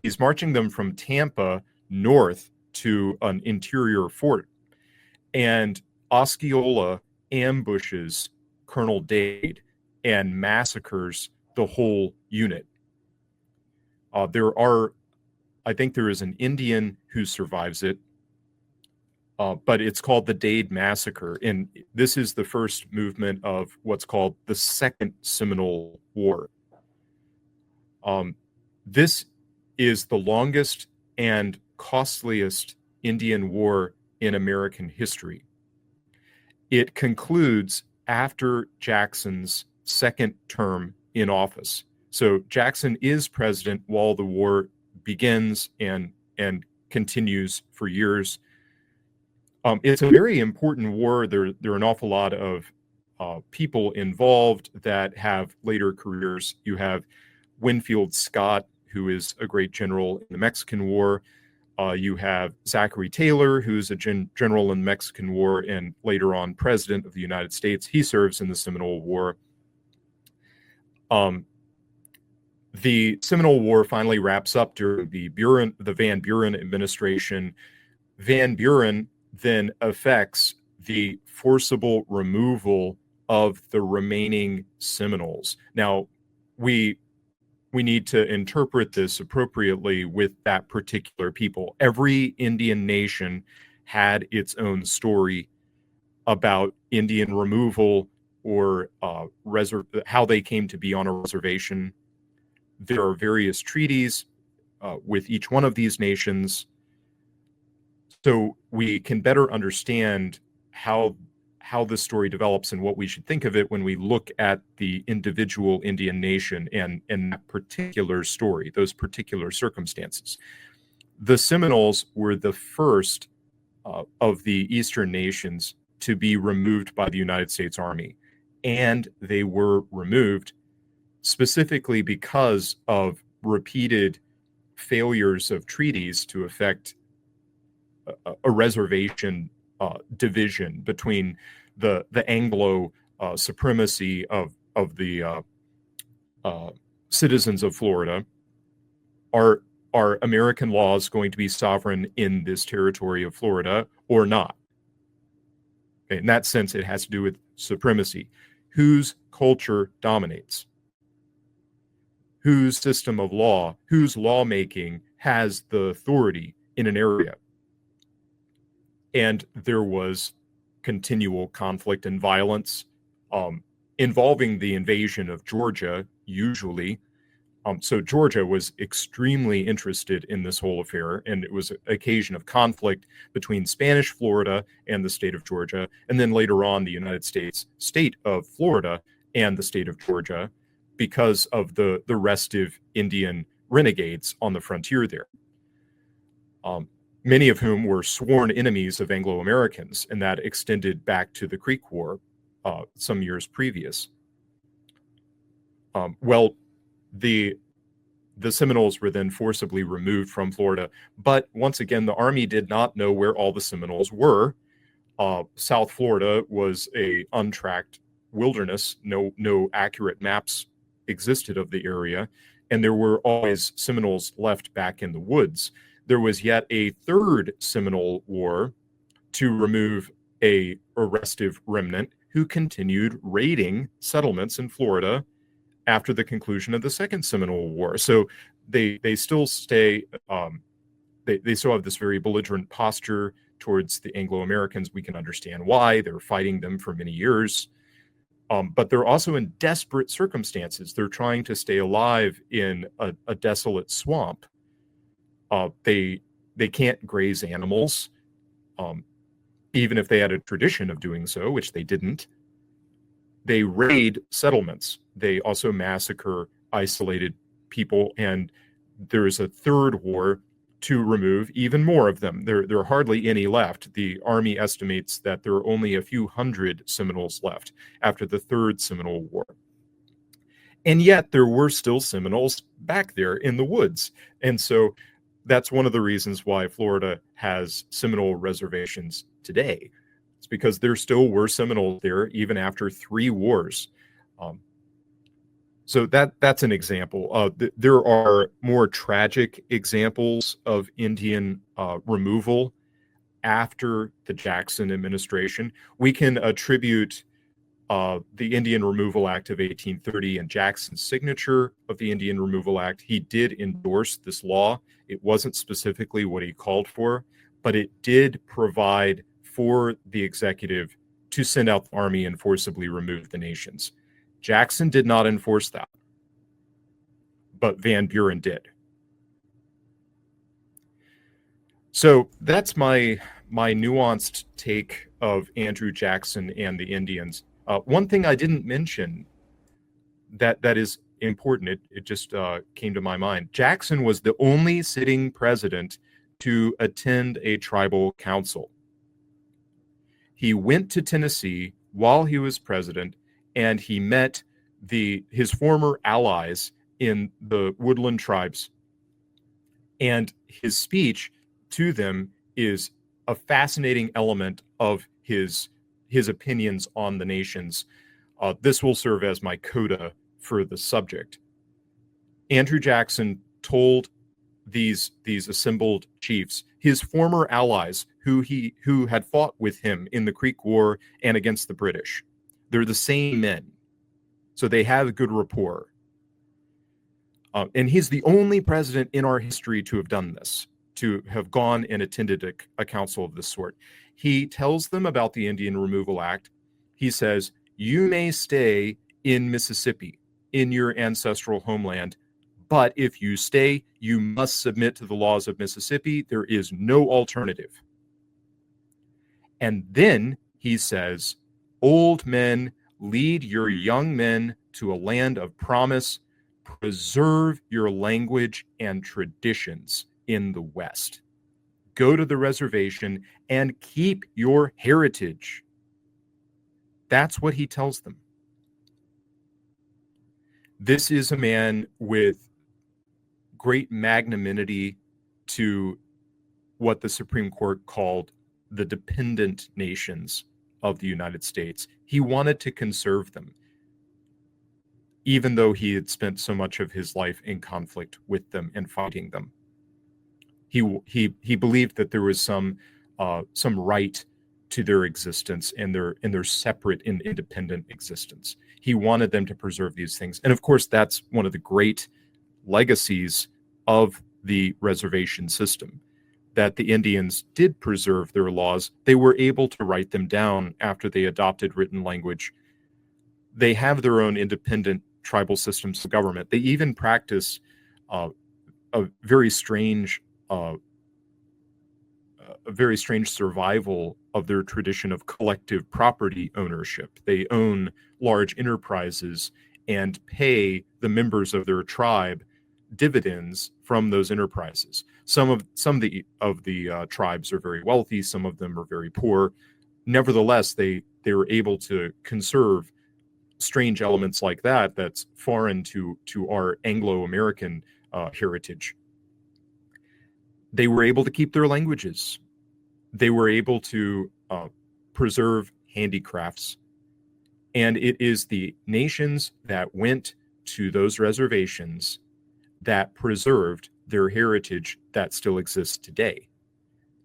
He's marching them from Tampa north to an interior fort, and Osceola ambushes Colonel Dade and massacres the whole unit. I think there is an Indian who survives it, but it's called the Dade Massacre, and this is the first movement of what's called the Second Seminole War. This is the longest and costliest Indian war in American history. It concludes after Jackson's second term in office. So Jackson is president while the war begins and continues for years. It's a very important war. There are an awful lot of people involved that have later careers. You have Winfield Scott, who is a great general in the Mexican War. You have Zachary Taylor, who's a general in the Mexican War and later on president of the United States. He serves in the Seminole War. The Seminole War finally wraps up during the Van Buren administration. Van Buren then effects the forcible removal of the remaining Seminoles. Now, we need to interpret this appropriately with that particular people. Every Indian nation had its own story about Indian removal or how they came to be on a reservation. There are various treaties with each one of these nations, so we can better understand how this story develops and what we should think of it when we look at the individual Indian nation and that particular story, those particular circumstances. The Seminoles were the first of the Eastern nations to be removed by the United States Army, and they were removed specifically because of repeated failures of treaties to effect a reservation division between the Anglo supremacy of the citizens of Florida. Are American laws going to be sovereign in this territory of Florida or not? In that sense, it has to do with supremacy. Whose culture dominates? Whose system of law, whose lawmaking has the authority in an area? And there was continual conflict and violence involving the invasion of Georgia, usually. So Georgia was extremely interested in this whole affair, and it was an occasion of conflict between Spanish Florida and the state of Georgia, and then later on the United States state of Florida and the state of Georgia, because of the restive Indian renegades on the frontier there. Many of whom were sworn enemies of Anglo-Americans, and that extended back to the Creek War some years previous. Well, the Seminoles were then forcibly removed from Florida. But once again, the Army did not know where all the Seminoles were. South Florida was a untracked wilderness. No accurate maps existed of the area, and there were always Seminoles left back in the woods. There was yet a third Seminole War to remove a restive remnant who continued raiding settlements in Florida after the conclusion of the Second Seminole War. So they still stay, they still have this very belligerent posture towards the Anglo-Americans. We can understand why. They're fighting them for many years. But they're also in desperate circumstances. They're trying to stay alive in a desolate swamp. They can't graze animals, even if they had a tradition of doing so, which they didn't. They raid settlements. They also massacre isolated people, and there is a third war to remove even more of them. There are hardly any left. The Army estimates that there are only a few hundred Seminoles left after the Third Seminole War. And yet there were still Seminoles back there in the woods. And so that's one of the reasons why Florida has Seminole reservations today. It's because there still were Seminoles there even after 3 wars. So that's an example. There are more tragic examples of Indian removal after the Jackson administration. We can attribute the Indian Removal Act of 1830 and Jackson's signature of the Indian Removal Act. He did endorse this law. It wasn't specifically what he called for, but it did provide for the executive to send out the army and forcibly remove the nations. Jackson did not enforce that, but Van Buren did. So that's my nuanced take of Andrew Jackson and the Indians. One thing I didn't mention that is important, it just came to my mind. Jackson was the only sitting president to attend a tribal council. He went to Tennessee while he was president, and he met his former allies in the woodland tribes. And his speech to them is a fascinating element of his opinions on the nations. This will serve as my coda for the subject. Andrew Jackson told these assembled chiefs, his former allies who had fought with him in the Creek War and against the British. They're the same men, so they have a good rapport. And he's the only president in our history to have done this, to have gone and attended a council of this sort. He tells them about the Indian Removal Act. He says, you may stay in Mississippi, in your ancestral homeland, but if you stay, you must submit to the laws of Mississippi. There is no alternative. And then he says, old men, lead your young men to a land of promise. Preserve your language and traditions in the West. Go to the reservation and keep your heritage. That's what he tells them. This is a man with great magnanimity to what the Supreme Court called the dependent nations of the United States. He wanted to conserve them, even though he had spent so much of his life in conflict with them and fighting them. He believed that there was some right to their existence and their separate and independent existence. He wanted them to preserve these things. And of course, that's one of the great legacies of the reservation system, that the Indians did preserve their laws. They were able to write them down after they adopted written language. They have their own independent tribal systems of government. They even practice a very strange survival of their tradition of collective property ownership. They own large enterprises and pay the members of their tribe dividends from those enterprises. Some of the tribes are very wealthy. Some of them are very poor. Nevertheless, they were able to conserve strange elements like that that's foreign to our Anglo-American heritage. They were able to keep their languages. They were able to preserve handicrafts. And it is the nations that went to those reservations that preserved their heritage that still exists today.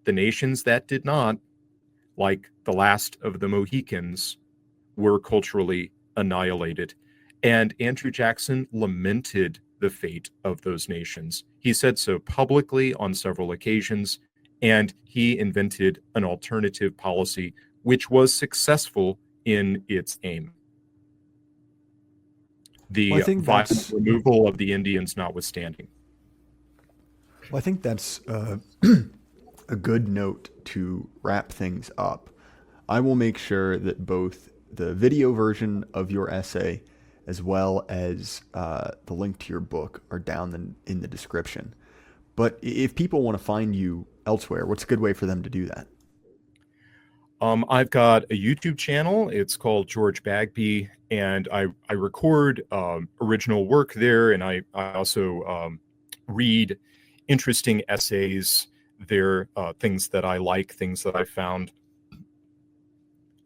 The nations that did not, like the last of the Mohicans, were culturally annihilated. And Andrew Jackson lamented the fate of those nations. He said so publicly on several occasions, and he invented an alternative policy which was successful in its aim. The violent removal of the Indians notwithstanding. Well, I think that's a good note to wrap things up. I will make sure that both the video version of your essay as well as the link to your book are down in the description. But if people want to find you elsewhere, what's a good way for them to do that? I've got a YouTube channel. It's called George Bagby, and I record original work there, and I also read interesting essays there, things that I like, things that I found.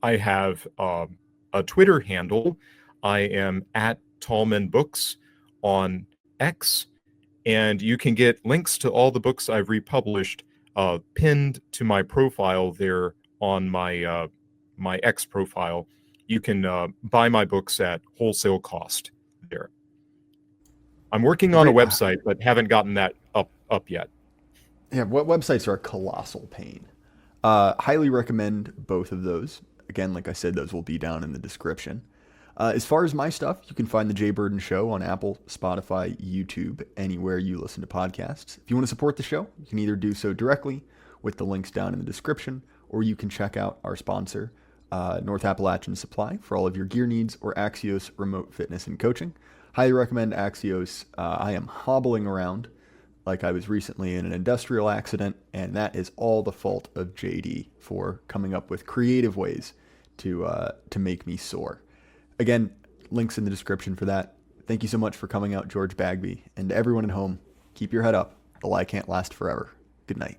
I have a Twitter handle. I am at Tallman Books on X, and you can get links to all the books I've republished pinned to my profile there on my my X profile. You can buy my books at wholesale cost there. I'm working on a website, but haven't gotten that up yet. Yeah, websites are a colossal pain. Highly recommend both of those. Again, like I said, those will be down in the description. As far as my stuff, you can find The Jay Burden Show on Apple, Spotify, YouTube, anywhere you listen to podcasts. If you want to support the show, you can either do so directly with the links down in the description, or you can check out our sponsor, North Appalachian Supply, for all of your gear needs, or Axios Remote Fitness and Coaching. Highly recommend Axios. I am hobbling around like I was recently in an industrial accident, and that is all the fault of JD for coming up with creative ways to make me soar. Again, links in the description for that. Thank you so much for coming out, George Bagby. And to everyone at home, keep your head up. The lie can't last forever. Good night.